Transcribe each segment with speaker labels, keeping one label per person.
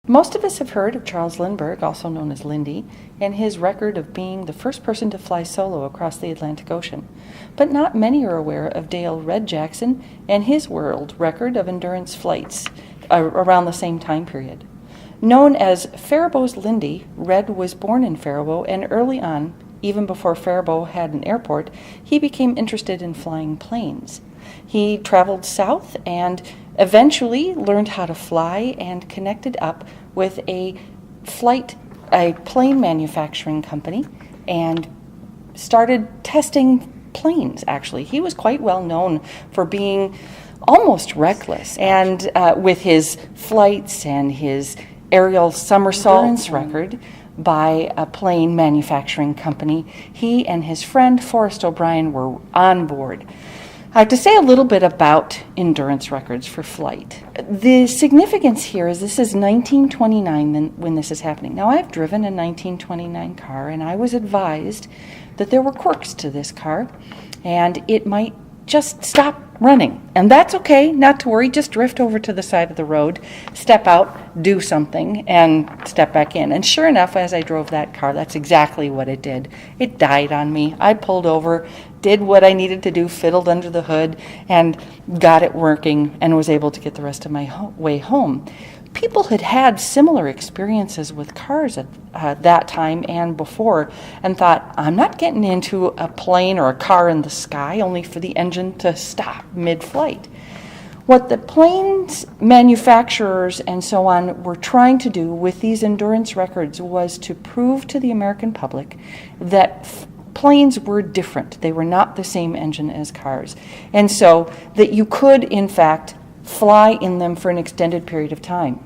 Speaker 1: Most of us have heard of Charles Lindbergh, also known as Lindy, and his record of being the first person to fly solo across the Atlantic Ocean. But not many are aware of Dale Red Jackson and his world record of endurance flights around the same time period. Known as Faribault's Lindy, Red was born in Faribault, and early on, even before Faribault had an airport, he became interested in flying planes. He traveled south and eventually learned how to fly and connected up with a plane manufacturing company and started testing planes, actually. He was quite well known for being almost reckless, and with his flights and his aerial somersaults record by a plane manufacturing company, he and his friend Forrest O'Brine were on board. To say a little bit about endurance records for flight. The significance here is this is 1929 when this is happening. Now, I've driven a 1929 car, and I was advised that there were quirks to this car, and it might just stop running. And that's okay, not to worry, just drift over to the side of the road, step out, do something, and step back in. And sure enough, as I drove that car, that's exactly what it did. It died on me. I pulled over, did what I needed to do, fiddled under the hood, and got it working, and was able to get the rest of my way home. People had had similar experiences with cars at that time and before, and thought, I'm not getting into a plane or a car in the sky only for the engine to stop mid-flight. What the planes manufacturers and so on were trying to do with these endurance records was to prove to the American public that planes were different. They were not the same engine as cars. And so that you could, in fact, fly in them for an extended period of time.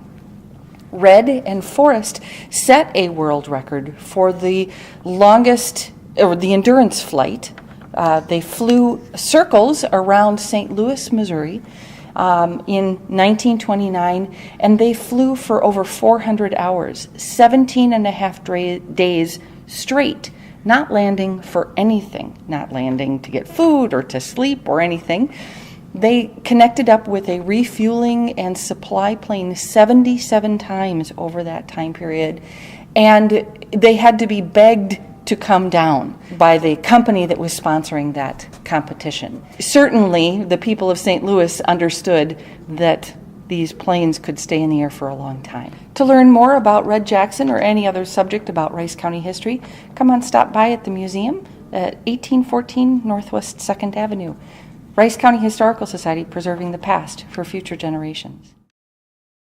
Speaker 1: Red and Forrest set a world record for the longest, or the endurance flight. They flew circles around St. Louis, Missouri in 1929, and they flew for over 400 hours, 17 and a half days straight, not landing for anything, not landing to get food or to sleep or anything. They connected up with a refueling and supply plane 77 times over that time period, and they had to be begged to come down by the company that was sponsoring that competition. Certainly, the people of St. Louis understood that these planes could stay in the air for a long time. To learn more about Red Jackson or any other subject about Rice County history, come on, stop by at the museum at 1814 Northwest 2nd Avenue. Rice County Historical Society, preserving the past for future generations.